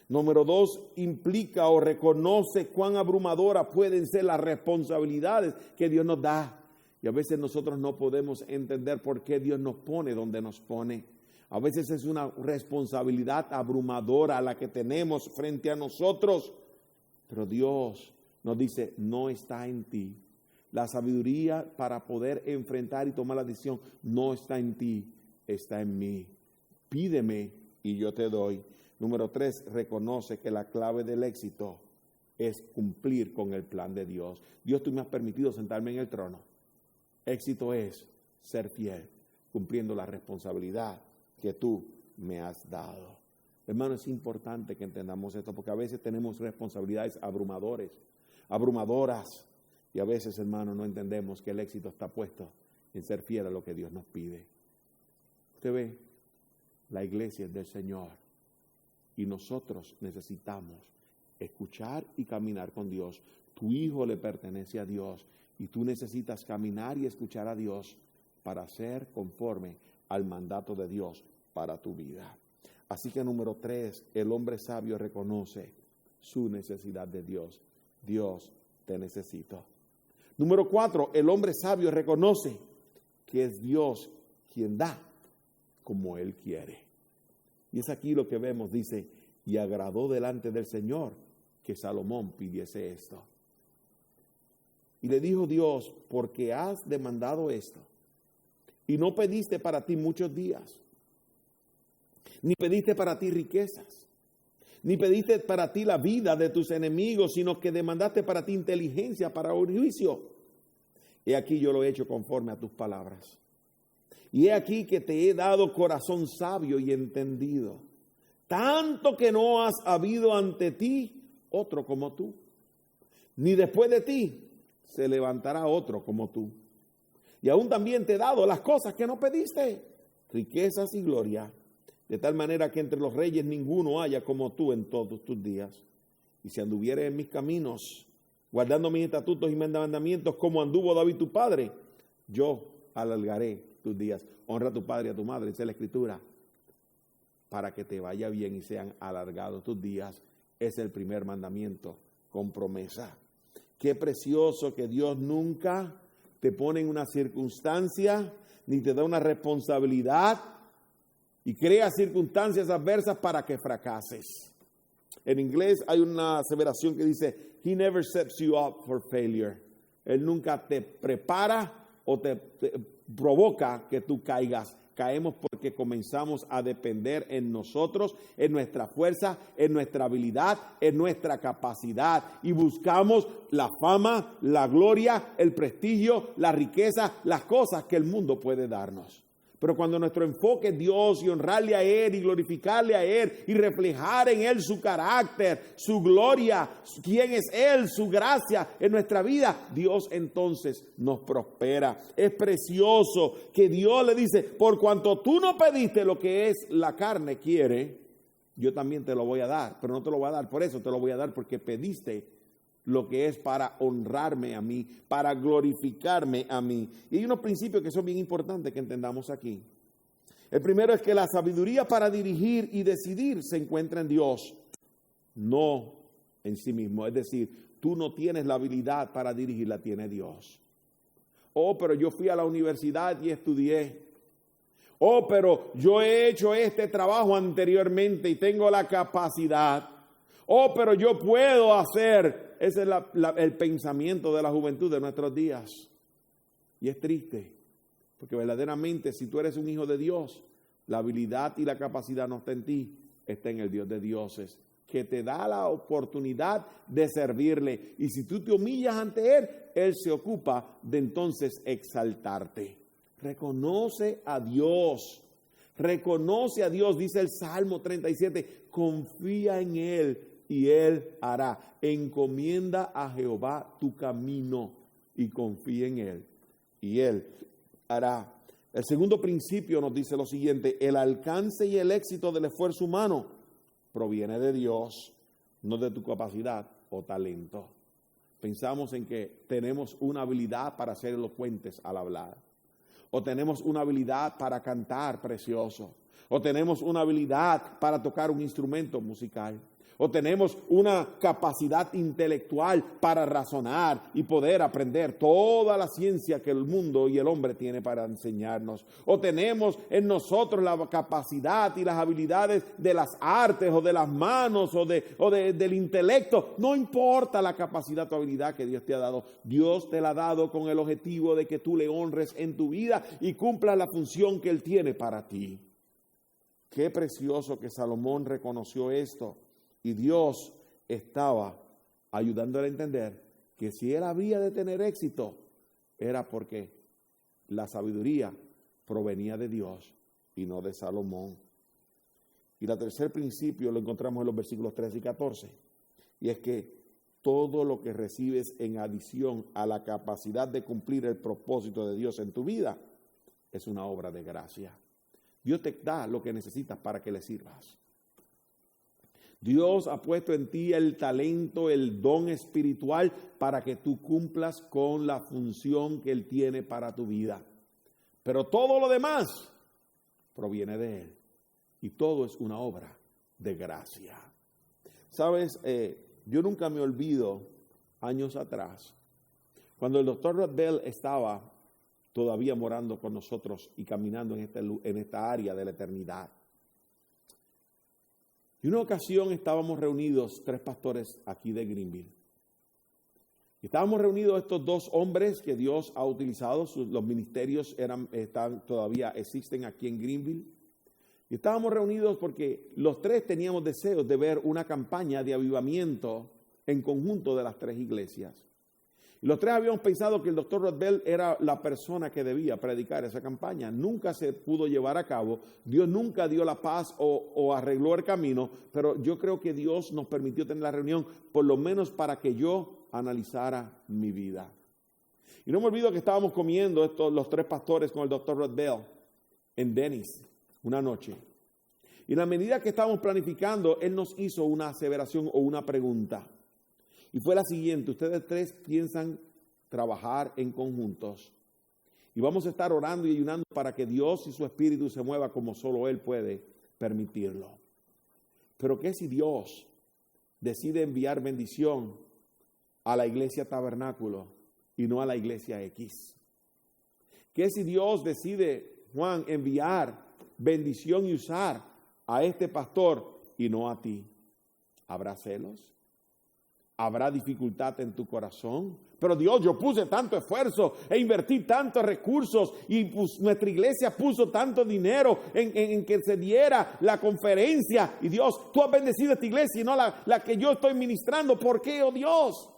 Número 2, implica o reconoce cuán abrumadoras pueden ser las responsabilidades que Dios nos da. Y a veces nosotros no podemos entender por qué Dios nos pone donde nos pone. A veces es una responsabilidad abrumadora la que tenemos frente a nosotros. Pero Dios nos dice, no está en ti. La sabiduría para poder enfrentar y tomar la decisión no está en ti, está en mí. Pídeme y yo te doy. Número 3, reconoce que la clave del éxito es cumplir con el plan de Dios. Dios, tú me has permitido sentarme en el trono. Éxito es ser fiel, cumpliendo la responsabilidad que tú me has dado. Hermano, es importante que entendamos esto, porque a veces tenemos responsabilidades abrumadoras, y a veces, hermano, no entendemos que el éxito está puesto en ser fiel a lo que Dios nos pide. Usted ve, la iglesia es del Señor, y nosotros necesitamos escuchar y caminar con Dios. Tu hijo le pertenece a Dios, y tú necesitas caminar y escuchar a Dios para ser conforme al mandato de Dios para tu vida. Así que número 3, el hombre sabio reconoce su necesidad de Dios. Dios, te necesito. Número 4, el hombre sabio reconoce que es Dios quien da como Él quiere. Y es aquí lo que vemos, dice, y agradó delante del Señor que Salomón pidiese esto. Y le dijo Dios, porque has demandado esto, y no pediste para ti muchos días, ni pediste para ti riquezas, ni pediste para ti la vida de tus enemigos, sino que demandaste para ti inteligencia para un juicio. He aquí yo lo he hecho conforme a tus palabras. Y he aquí que te he dado corazón sabio y entendido, tanto que no has habido ante ti otro como tú, ni después de ti se levantará otro como tú. Y aún también te he dado las cosas que no pediste, riquezas y gloria, de tal manera que entre los reyes ninguno haya como tú en todos tus días. Y si anduvieres en mis caminos, guardando mis estatutos y mandamientos, como anduvo David tu padre, yo alargaré tus días. Honra a tu padre y a tu madre, dice la Escritura, para que te vaya bien y sean alargados tus días. Es el primer mandamiento con promesa. Qué precioso que Dios nunca te pone en una circunstancia, ni te da una responsabilidad, y crea circunstancias adversas para que fracases. En inglés hay una aseveración que dice, He never sets you up for failure. Él nunca te prepara o te provoca que tú caigas. Caemos porque comenzamos a depender en nosotros, en nuestra fuerza, en nuestra habilidad, en nuestra capacidad. Y buscamos la fama, la gloria, el prestigio, la riqueza, las cosas que el mundo puede darnos. Pero cuando nuestro enfoque es Dios y honrarle a Él y glorificarle a Él y reflejar en Él su carácter, su gloria, quién es Él, su gracia en nuestra vida, Dios entonces nos prospera. Es precioso que Dios le dice, por cuanto tú no pediste lo que es la carne quiere, yo también te lo voy a dar, pero no te lo voy a dar por eso, te lo voy a dar porque pediste lo que es para honrarme a mí, para glorificarme a mí. Y hay unos principios que son bien importantes que entendamos aquí. El primero es que la sabiduría para dirigir y decidir se encuentra en Dios, no en sí mismo. Es decir, tú no tienes la habilidad para dirigir, la tiene Dios. Oh, pero yo fui a la universidad y estudié. Oh, pero yo he hecho este trabajo anteriormente y tengo la capacidad. Oh, pero yo puedo hacer. Ese es el pensamiento de la juventud de nuestros días. Y es triste, porque verdaderamente si tú eres un hijo de Dios, la habilidad y la capacidad no está en ti, está en el Dios de dioses, que te da la oportunidad de servirle. Y si tú te humillas ante Él, Él se ocupa de entonces exaltarte. Reconoce a Dios. Reconoce a Dios, dice el Salmo 37, confía en Él y Él hará. Encomienda a Jehová tu camino y confía en Él y Él hará. El segundo principio nos dice lo siguiente: el alcance y el éxito del esfuerzo humano proviene de Dios, no de tu capacidad o talento. Pensamos en que tenemos una habilidad para ser elocuentes al hablar, o tenemos una habilidad para cantar precioso, o tenemos una habilidad para tocar un instrumento musical, o tenemos una capacidad intelectual para razonar y poder aprender toda la ciencia que el mundo y el hombre tiene para enseñarnos, o tenemos en nosotros la capacidad y las habilidades de las artes o de las manos o del intelecto. No importa la capacidad o habilidad que Dios te ha dado, Dios te la ha dado con el objetivo de que tú le honres en tu vida y cumplas la función que Él tiene para ti. Qué precioso que Salomón reconoció esto. Y Dios estaba ayudándole a entender que si él había de tener éxito, era porque la sabiduría provenía de Dios y no de Salomón. Y el tercer principio lo encontramos en los versículos 13 y 14. Y es que todo lo que recibes en adición a la capacidad de cumplir el propósito de Dios en tu vida es una obra de gracia. Dios te da lo que necesitas para que le sirvas. Dios ha puesto en ti el talento, el don espiritual para que tú cumplas con la función que Él tiene para tu vida. Pero todo lo demás proviene de Él. Y todo es una obra de gracia. Sabes, yo nunca me olvido, años atrás, cuando el doctor Rod Bell estaba todavía morando con nosotros y caminando en esta área de la eternidad. Y una ocasión estábamos reunidos 3 pastores aquí de Greenville. Y estábamos reunidos estos 2 hombres que Dios ha utilizado, los ministerios todavía existen aquí en Greenville. Y estábamos reunidos porque los 3 teníamos deseos de ver una campaña de avivamiento en conjunto de las 3 iglesias. Y los 3 habíamos pensado que el doctor Rod Bell era la persona que debía predicar esa campaña. Nunca se pudo llevar a cabo. Dios nunca dio la paz o arregló el camino, pero yo creo que Dios nos permitió tener la reunión, por lo menos para que yo analizara mi vida. Y no me olvido que estábamos comiendo los 3 pastores con el doctor Rod Bell en Dennis una noche. Y en la medida que estábamos planificando, él nos hizo una aseveración o una pregunta. Y fue la siguiente: ustedes 3 piensan trabajar en conjuntos y vamos a estar orando y ayunando para que Dios y su Espíritu se mueva como solo Él puede permitirlo. Pero ¿qué si Dios decide enviar bendición a la iglesia Tabernáculo y no a la iglesia X? ¿Qué si Dios decide, Juan, enviar bendición y usar a este pastor y no a ti? ¿Habrá celos? ¿Habrá dificultad en tu corazón? Pero Dios, yo puse tanto esfuerzo e invertí tantos recursos y nuestra iglesia puso tanto dinero en que se diera la conferencia. Y Dios, tú has bendecido esta iglesia y no la que yo estoy ministrando. ¿Por qué, oh Dios?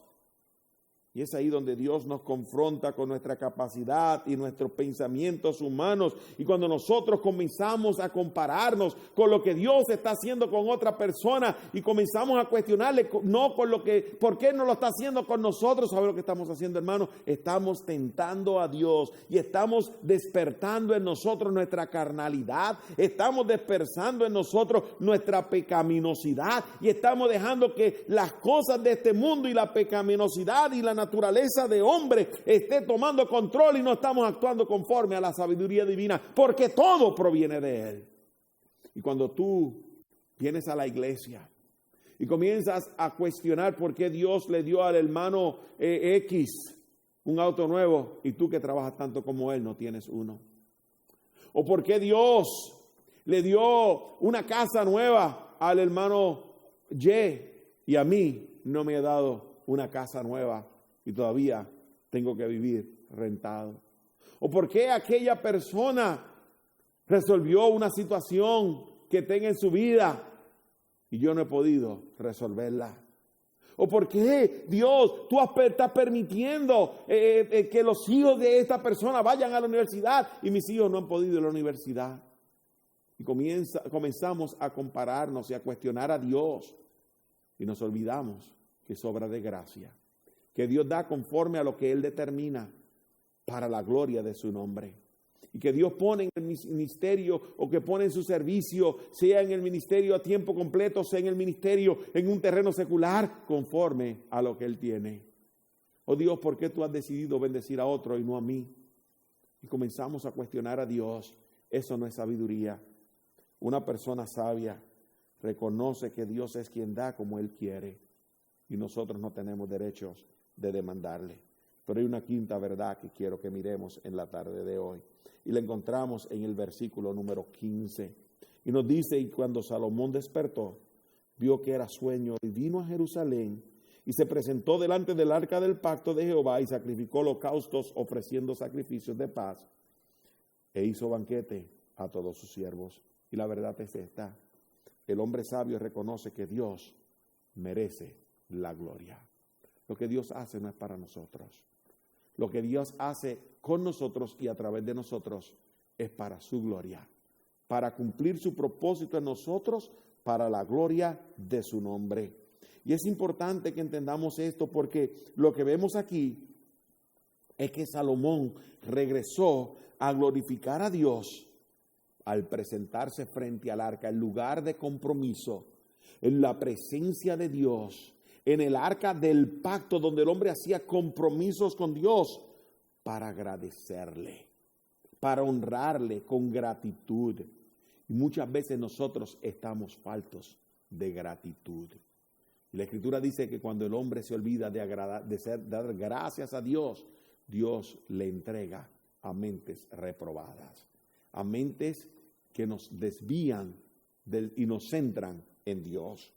Y es ahí donde Dios nos confronta con nuestra capacidad y nuestros pensamientos humanos. Y cuando nosotros comenzamos a compararnos con lo que Dios está haciendo con otra persona y comenzamos a cuestionarle, no con ¿por qué no lo está haciendo con nosotros? ¿Sabe lo que estamos haciendo, hermano? Estamos tentando a Dios y estamos despertando en nosotros nuestra carnalidad. Estamos dispersando en nosotros nuestra pecaminosidad y estamos dejando que las cosas de este mundo y la pecaminosidad y la naturaleza de hombre esté tomando control y no estamos actuando conforme a la sabiduría divina, porque todo proviene de Él. Y cuando tú vienes a la iglesia y comienzas a cuestionar por qué Dios le dio al hermano X un auto nuevo y tú que trabajas tanto como él no tienes uno, o por qué Dios le dio una casa nueva al hermano Y a mí no me ha dado una casa nueva y todavía tengo que vivir rentado. ¿O por qué aquella persona resolvió una situación que tenga en su vida y yo no he podido resolverla? ¿O por qué, Dios, tú estás permitiendo que los hijos de esta persona vayan a la universidad y mis hijos no han podido ir a la universidad? Y comenzamos a compararnos y a cuestionar a Dios y nos olvidamos que es obra de gracia, que Dios da conforme a lo que Él determina para la gloria de su nombre. Y que Dios pone en el ministerio o que pone en su servicio, sea en el ministerio a tiempo completo, sea en el ministerio en un terreno secular, conforme a lo que Él tiene. Oh Dios, ¿por qué tú has decidido bendecir a otro y no a mí? Y comenzamos a cuestionar a Dios. Eso no es sabiduría. Una persona sabia reconoce que Dios es quien da como Él quiere y nosotros no tenemos derechos de demandarle. Pero hay una quinta verdad que quiero que miremos en la tarde de hoy y la encontramos en el versículo número 15 y nos dice: y cuando Salomón despertó, vio que era sueño y vino a Jerusalén y se presentó delante del arca del pacto de Jehová y sacrificó holocaustos ofreciendo sacrificios de paz e hizo banquete a todos sus siervos. Y la verdad es esta: el hombre sabio reconoce que Dios merece la gloria. Lo que Dios hace no es para nosotros. Lo que Dios hace con nosotros y a través de nosotros es para su gloria, para cumplir su propósito en nosotros, para la gloria de su nombre. Y es importante que entendamos esto porque lo que vemos aquí es que Salomón regresó a glorificar a Dios al presentarse frente al arca, el lugar de compromiso, en la presencia de Dios, en el arca del pacto donde el hombre hacía compromisos con Dios para agradecerle, para honrarle con gratitud. Y muchas veces nosotros estamos faltos de gratitud. Y la Escritura dice que cuando el hombre se olvida de dar gracias a Dios, Dios le entrega a mentes reprobadas, a mentes que nos desvían y nos centran en Dios.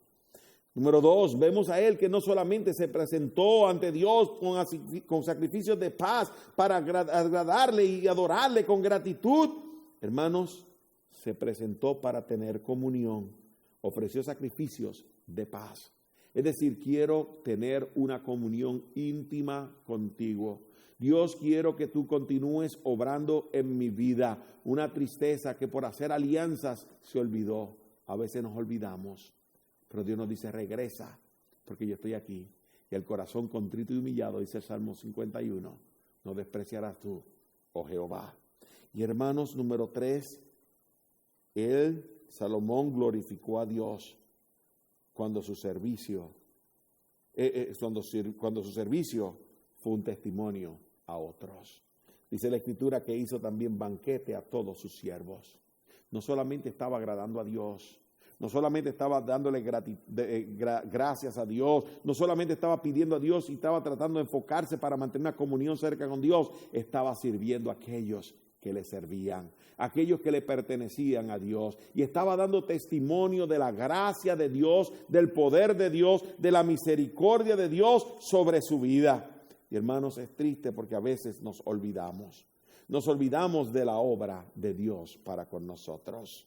Número 2, vemos a él que no solamente se presentó ante Dios con sacrificios de paz para agradarle y adorarle con gratitud. Hermanos, se presentó para tener comunión, ofreció sacrificios de paz. Es decir, quiero tener una comunión íntima contigo. Dios, quiero que tú continúes obrando en mi vida. Una tristeza que por hacer alianzas se olvidó. A veces nos olvidamos. Pero Dios nos dice: regresa, porque yo estoy aquí. Y el corazón contrito y humillado, dice el Salmo 51, no despreciarás tú, oh Jehová. Y hermanos, número 3, Salomón glorificó a Dios cuando su servicio fue un testimonio a otros. Dice la Escritura que hizo también banquete a todos sus siervos. No solamente estaba agradando a Dios, no solamente estaba dándole gracias a Dios, no solamente estaba pidiendo a Dios y estaba tratando de enfocarse para mantener una comunión cerca con Dios, estaba sirviendo a aquellos que le servían, aquellos que le pertenecían a Dios, y estaba dando testimonio de la gracia de Dios, del poder de Dios, de la misericordia de Dios sobre su vida. Y hermanos, es triste porque a veces nos olvidamos de la obra de Dios para con nosotros.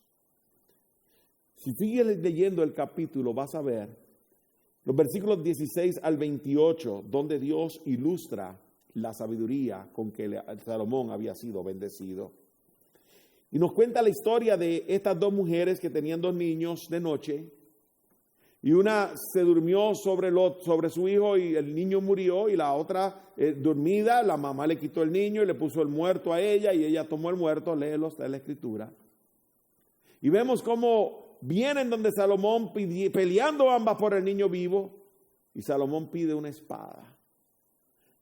Si sigues leyendo el capítulo, vas a ver los versículos 16 al 28, donde Dios ilustra la sabiduría con que Salomón había sido bendecido. Y nos cuenta la historia de estas dos mujeres que tenían dos niños de noche. Y una se durmió sobre su hijo y el niño murió, y la otra dormida, la mamá le quitó el niño y le puso el muerto a ella, y ella tomó el muerto. Léelo, está en la Escritura. Y vemos cómo vienen donde Salomón peleando ambas por el niño vivo, y Salomón pide una espada.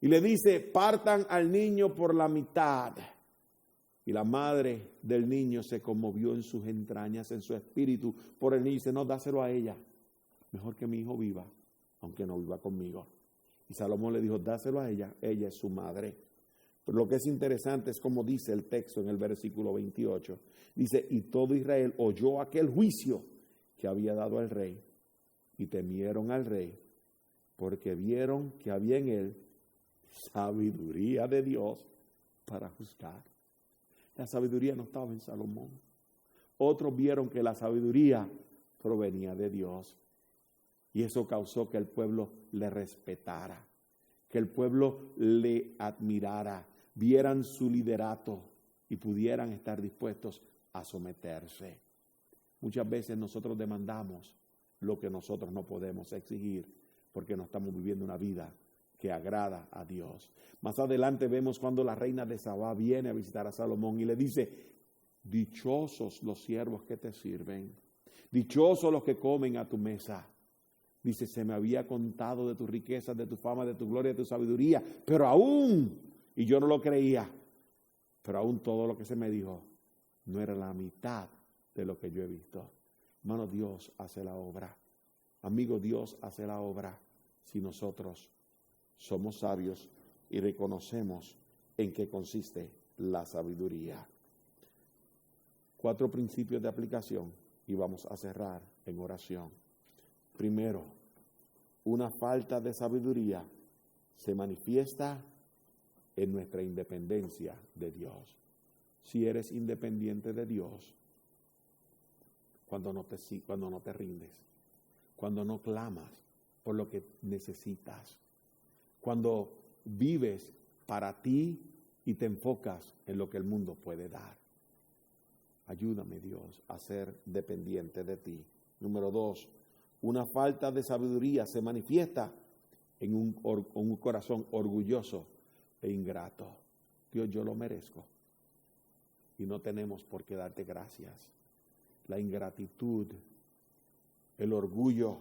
Y le dice: partan al niño por la mitad. Y la madre del niño se conmovió en sus entrañas, en su espíritu, por el niño. Y dice: no, dáselo a ella. Mejor que mi hijo viva, aunque no viva conmigo. Y Salomón le dijo: dáselo a ella. Ella es su madre. Pero lo que es interesante es como dice el texto en el versículo 28. Dice: y todo Israel oyó aquel juicio que había dado el rey, y temieron al rey, porque vieron que había en él sabiduría de Dios para juzgar. La sabiduría no estaba en Salomón. Otros vieron que la sabiduría provenía de Dios. Y eso causó que el pueblo le respetara, que el pueblo le admirara, vieran su liderato y pudieran estar dispuestos a someterse. Muchas veces nosotros demandamos lo que nosotros no podemos exigir porque no estamos viviendo una vida que agrada a Dios. Más adelante vemos cuando la reina de Sabá viene a visitar a Salomón y le dice: dichosos los siervos que te sirven, dichosos los que comen a tu mesa. Dice: se me había contado de tus riquezas, de tu fama, de tu gloria, de tu sabiduría, pero aún, y yo no lo creía, pero aún todo lo que se me dijo no era la mitad de lo que yo he visto. Hermano, Dios hace la obra. Amigo, Dios hace la obra si nosotros somos sabios y reconocemos en qué consiste la sabiduría. 4 principios de aplicación y vamos a cerrar en oración. Primero, una falta de sabiduría se manifiesta en nuestra independencia de Dios. Si eres independiente de Dios, cuando no te rindes, cuando no clamas por lo que necesitas, cuando vives para ti y te enfocas en lo que el mundo puede dar. Ayúdame, Dios, a ser dependiente de ti. Número 2, una falta de sabiduría se manifiesta en un corazón orgulloso e ingrato. Dios, yo lo merezco y no tenemos por qué darte gracias. La ingratitud, el orgullo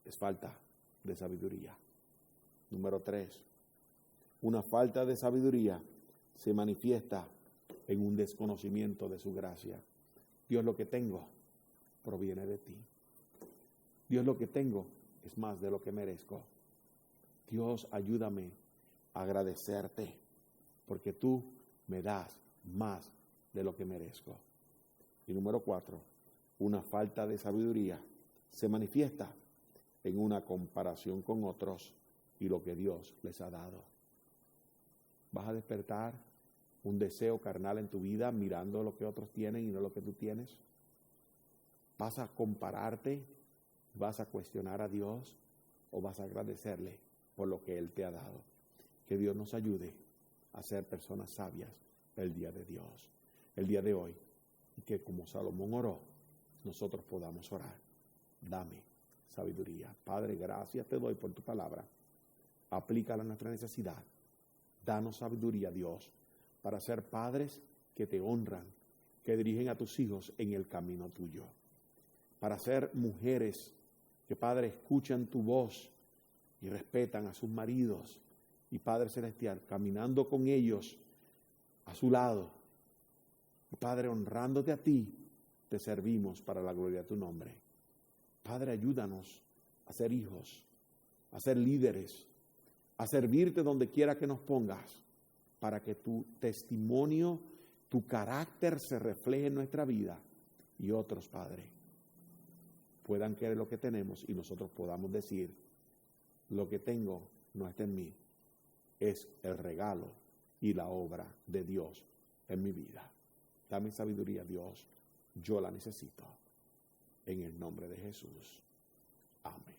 es falta de sabiduría. Número 3, una falta de sabiduría se manifiesta en un desconocimiento de su gracia. Dios, lo que tengo proviene de ti. Dios, lo que tengo es más de lo que merezco. Dios, ayúdame a agradecerte porque tú me das más de lo que merezco. Y número 4, una falta de sabiduría se manifiesta en una comparación con otros y lo que Dios les ha dado. Vas a despertar un deseo carnal en tu vida mirando lo que otros tienen y no lo que tú tienes. Vas a compararte, vas a cuestionar a Dios o vas a agradecerle por lo que Él te ha dado. Que Dios nos ayude a ser personas sabias el día de Dios, el día de hoy. Y que como Salomón oró, nosotros podamos orar. Dame sabiduría. Padre, gracias te doy por tu palabra. Aplícala a nuestra necesidad. Danos sabiduría, Dios, para ser padres que te honran, que dirigen a tus hijos en el camino tuyo. Para ser mujeres que, Padre, escuchan tu voz y respetan a sus maridos. Y, Padre Celestial, caminando con ellos a su lado. Y, Padre, honrándote a ti, te servimos para la gloria de tu nombre. Padre, ayúdanos a ser hijos, a ser líderes, a servirte donde quiera que nos pongas, para que tu testimonio, tu carácter se refleje en nuestra vida y otros, Padre, puedan querer lo que tenemos y nosotros podamos decir, lo que tengo no está en mí, es el regalo y la obra de Dios en mi vida. Dame sabiduría, Dios, yo la necesito. En el nombre de Jesús. Amén.